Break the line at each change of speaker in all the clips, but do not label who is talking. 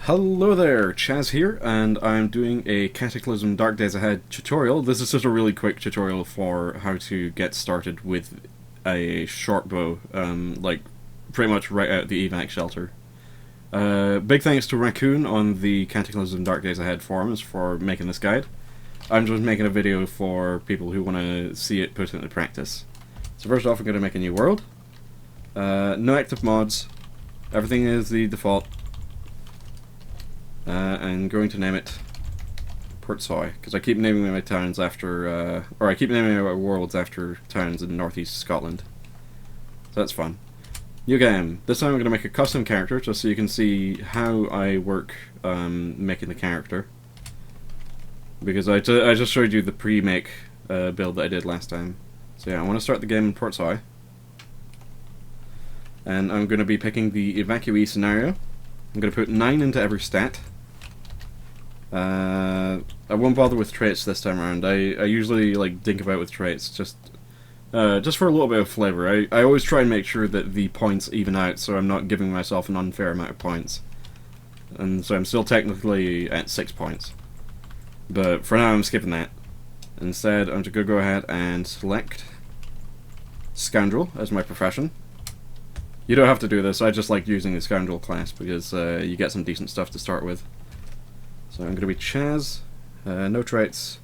Hello there, Chaz here, and I'm doing a Cataclysm Dark Days Ahead tutorial. This is just a really quick tutorial for how to get started with a shortbow, like pretty much right out of the evac shelter. Big thanks to Raccoon on the Cataclysm Dark Days Ahead forums for making this guide. I'm just making a video for people who want to see it put into practice. So first off, I'm going to make a new world. No active mods. Everything is the default. I'm going to name it Portsoy, because I keep naming my towns after, or I keep naming my worlds after towns in northeast Scotland. So that's fun. New game. This time I'm going to make a custom character, just so you can see how I work making the character. Because I just showed you the pre-make build that I did last time. So yeah, I want to start the game in Portsoy. And I'm going to be picking the evacuee scenario. I'm going to put 9 into every stat. I won't bother with traits this time around. I usually like dink about with traits just for a little bit of flavor. I always try and make sure that the points even out, so I'm not giving myself an unfair amount of points. And so I'm still technically at 6 points. But for now I'm skipping that. Instead I'm just going to go ahead and select Scoundrel as my profession. You don't have to do this, I just like using the Scoundrel class because you get some decent stuff to start with. So I'm going to be Chaz, no traits,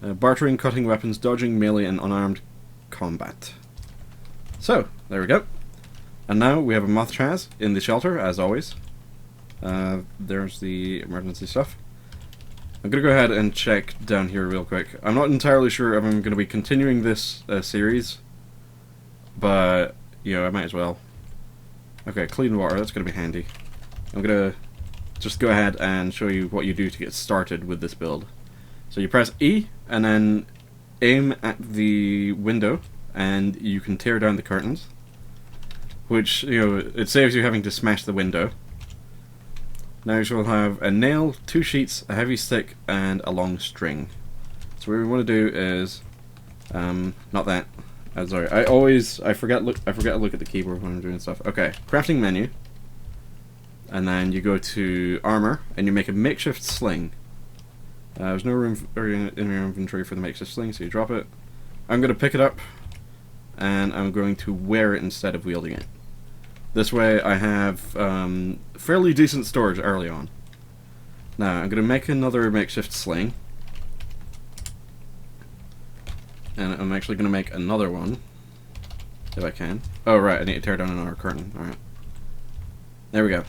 bartering, cutting weapons, dodging, melee and unarmed combat. So, there we go. And now we have a Moth Chaz in the shelter, as always. There's the emergency stuff. I'm going to go ahead and check down here real quick. I'm not entirely sure if I'm going to be continuing this series, but, you know, I might as well. Okay, clean water, that's going to be handy. I'm going to just go ahead and show you what you do to get started with this build. So you press E, and then aim at the window, and you can tear down the curtains. Which, you know, it saves you having to smash the window. Now you'll have a nail, 2 sheets, a heavy stick, and a long string. So what we want to do is, not that. Sorry, I forget to look at the keyboard when I'm doing stuff. Okay, crafting menu, and then you go to armor, and you make a makeshift sling. There's no room in your inventory for the makeshift sling, so you drop it. I'm going to pick it up, and I'm going to wear it instead of wielding it. This way I have fairly decent storage early on. Now I'm going to make another makeshift sling. And I'm actually going to make another one, if I can. Oh right, I need to tear down another curtain. Alright. There we go.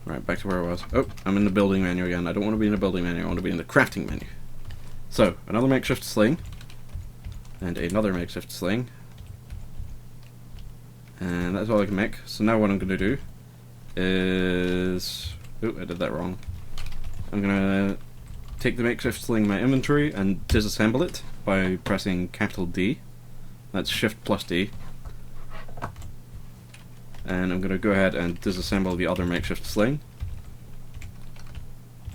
Alright, back to where I was. Oh, I'm in the building menu again. I don't want to be in the building menu, I want to be in the crafting menu. So, another makeshift sling. And another makeshift sling. And that's all I can make. So now what I'm going to do is... Oh, I did that wrong. I'm going to take the makeshift sling in my inventory and disassemble it by pressing capital D. That's Shift plus D. And I'm going to go ahead and disassemble the other makeshift sling.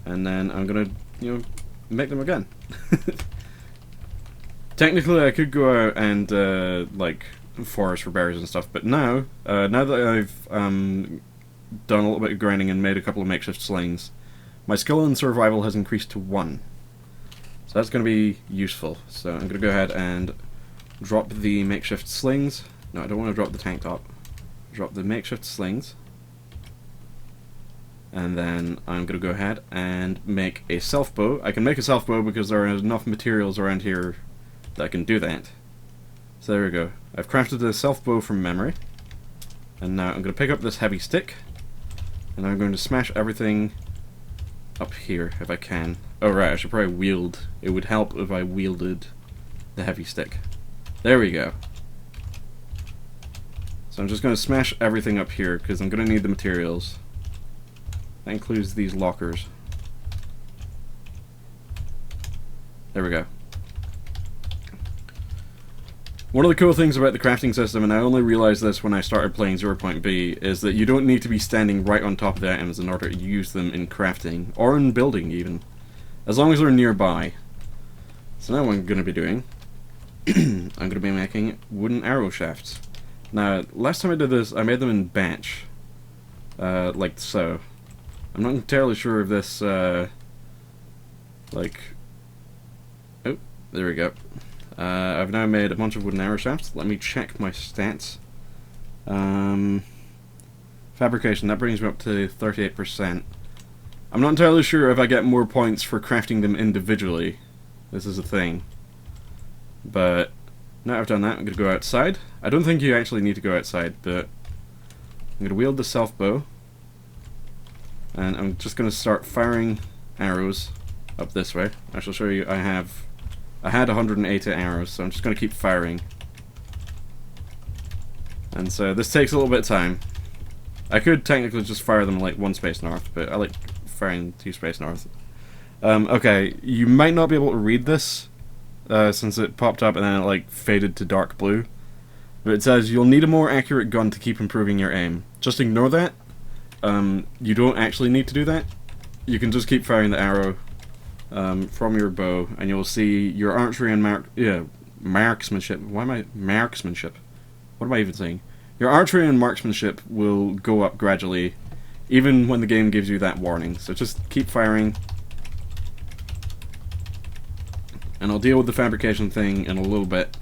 And then I'm going to, you know, make them again. Technically I could go out and, like, forest for berries and stuff, but now that I've done a little bit of grinding and made a couple of makeshift slings, my skill in survival has increased to 1. So that's going to be useful. So I'm going to go ahead and drop the makeshift slings. No, I don't want to drop the tank top. Drop the makeshift slings. And then I'm going to go ahead and make a self bow. I can make a self bow because there are enough materials around here that I can do that. So there we go. I've crafted a self bow from memory. And now I'm going to pick up this heavy stick. And I'm going to smash everything up here if I can. Oh right, I should probably wield. It would help if I wielded the heavy stick. There we go. So I'm just going to smash everything up here because I'm going to need the materials. That includes these lockers. There we go. One of the cool things about the crafting system, and I only realized this when I started playing 0.B, is that you don't need to be standing right on top of the items in order to use them in crafting, or in building even, as long as they're nearby. So now what I'm going to be doing, I'm going to be making wooden arrow shafts. Now, last time I did this, I made them in batch, like so. I'm not entirely sure if this, like... Oh, there we go. I've now made a bunch of wooden arrow shafts. Let me check my stats. Fabrication, that brings me up to 38%. I'm not entirely sure if I get more points for crafting them individually. This is a thing. But now I've done that, I'm going to go outside. I don't think you actually need to go outside, but I'm going to wield the self-bow. And I'm just going to start firing arrows up this way. I shall show you I had 180 arrows, so I'm just going to keep firing. And so this takes a little bit of time. I could technically just fire them like 1 space north, but I like firing 2 space north. Okay, you might not be able to read this, since it popped up and then it like faded to dark blue. But it says, you'll need a more accurate gun to keep improving your aim. Just ignore that. You don't actually need to do that. You can just keep firing the arrow from your bow, and you'll see your archery and marksmanship. Why am I marksmanship? What am I even saying? Your archery and marksmanship will go up gradually, even when the game gives you that warning. So just keep firing, and I'll deal with the fabrication thing in a little bit.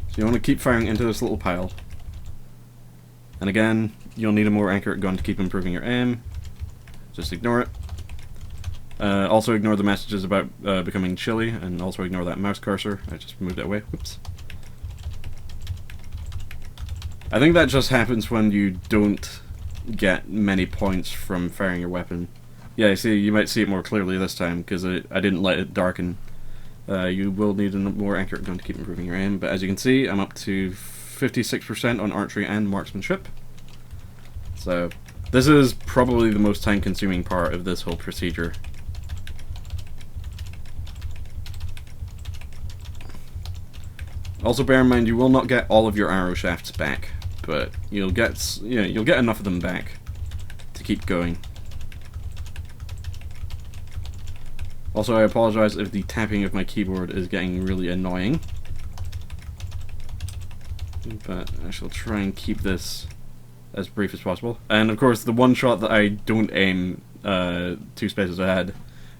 So you want to keep firing into this little pile. And again, you'll need a more accurate gun to keep improving your aim. Just ignore it. Also ignore the messages about becoming chilly, and also ignore that mouse cursor. I just moved it away. Whoops. I think that just happens when you don't get many points from firing your weapon. Yeah, you see, you might see it more clearly this time, because I didn't let it darken. You will need a more accurate gun to keep improving your aim, but as you can see, I'm up to 56% on archery and marksmanship. So, this is probably the most time-consuming part of this whole procedure. Also bear in mind, you will not get all of your arrow shafts back, but you'll get enough of them back to keep going. Also, I apologize if the tapping of my keyboard is getting really annoying, but I shall try and keep this as brief as possible. And of course, the one shot that I don't aim 2 spaces ahead,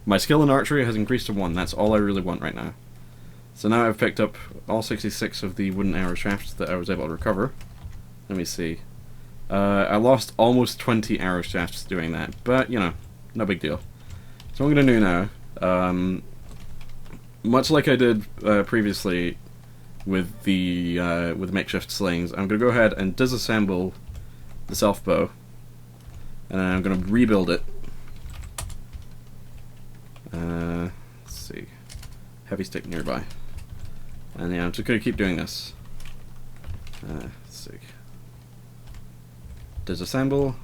my skill in archery has increased to 1. That's all I really want right now. So now I've picked up all 66 of the wooden arrow shafts that I was able to recover. Let me see. I lost almost 20 arrow shafts doing that, but you know, no big deal. So what I'm going to do now, much like I did previously with the makeshift slings, I'm going to go ahead and disassemble the self-bow, and then I'm going to rebuild it. Let's see. Heavy stick nearby. And yeah, I'm just going to keep doing this. Let's see. Disassemble.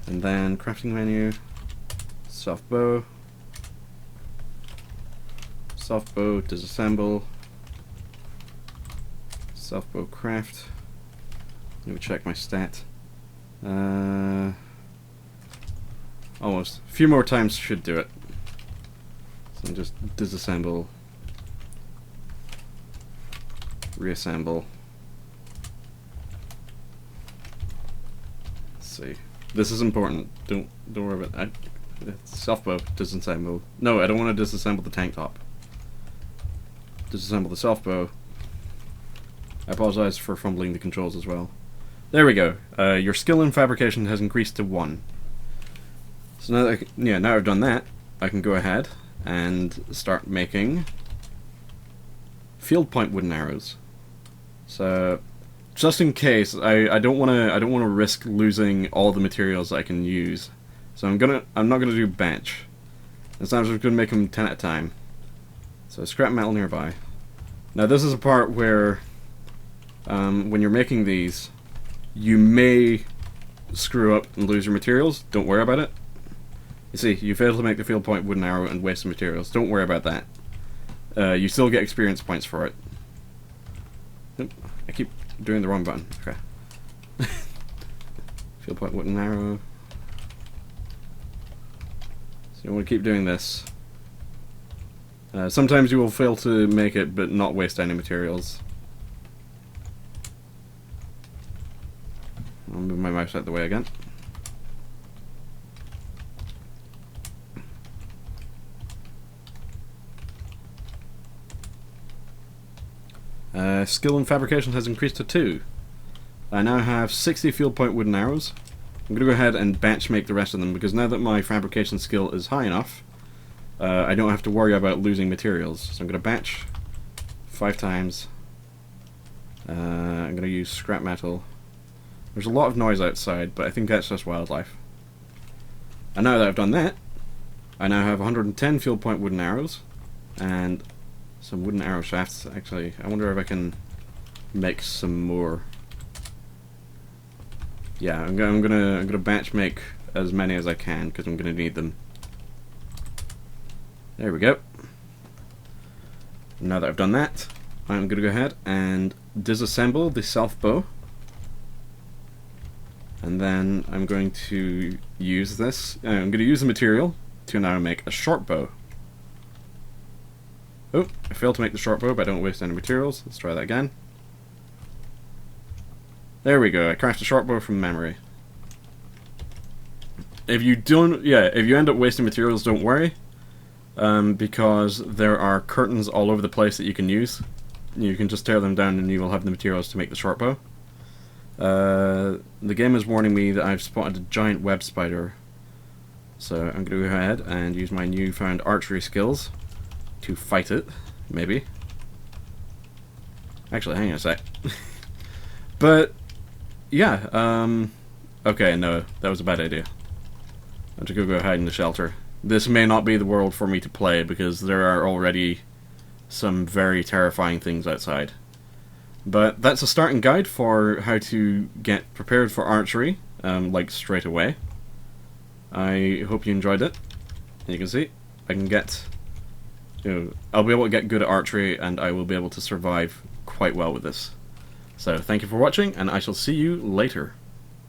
And then crafting menu. Soft bow. Soft bow, disassemble. Soft bow craft. Let me check my stat. Almost. A few more times should do it. So just disassemble. Reassemble. Let's see. This is important. Don't worry about that. Self-bow, disassemble. No, I don't want to disassemble the tank top. Disassemble the self-bow. I apologize for fumbling the controls as well. There we go. Your skill in fabrication has increased to 1. So now that now I've done that, I can go ahead and start making field point wooden arrows. So just in case, I don't want to risk losing all the materials I can use. So I'm not gonna do batch. Instead, I'm just gonna make them 10 at a time. So scrap metal nearby. Now this is a part where when you're making these, you may screw up and lose your materials. Don't worry about it. You see, you failed to make the field point wooden arrow and waste the materials. Don't worry about that. You still get experience points for it. Oop, I keep doing the wrong button. Okay. Field point wooden arrow. So you want to keep doing this. Sometimes you will fail to make it, but not waste any materials. I'll move my mouse out of the way again. Skill in fabrication has increased to 2. I now have 60 field point wooden arrows. I'm going to go ahead and batch make the rest of them, because now that my fabrication skill is high enough, I don't have to worry about losing materials. So I'm going to batch 5 times. I'm going to use scrap metal. There's a lot of noise outside, but I think that's just wildlife. And now that I've done that, I now have 110 field point wooden arrows, and some wooden arrow shafts. Actually, I wonder if I can make some more. Yeah, I'm gonna batch make as many as I can, because I'm gonna need them. There we go. Now that I've done that, I'm gonna go ahead and disassemble the self bow, and then I'm going to use this. I'm going to use the material to now make a short bow. Oh, I failed to make the short bow, but I don't waste any materials. Let's try that again. There we go. I crafted a short bow from memory. If you don't, if you end up wasting materials, don't worry, because there are curtains all over the place that you can use. You can just tear them down, and you will have the materials to make the short bow. The game is warning me that I've spotted a giant web spider, so I'm going to go ahead and use my newfound archery skills to fight it, maybe. Actually, hang on a sec. But yeah, okay, no, that was a bad idea. I have to go hide in the shelter. This may not be the world for me to play, because there are already some very terrifying things outside. But that's a starting guide for how to get prepared for archery, like straight away. I hope you enjoyed it. And you can see, I can get, I'll be able to get good at archery, and I will be able to survive quite well with this. So thank you for watching, and I shall see you later.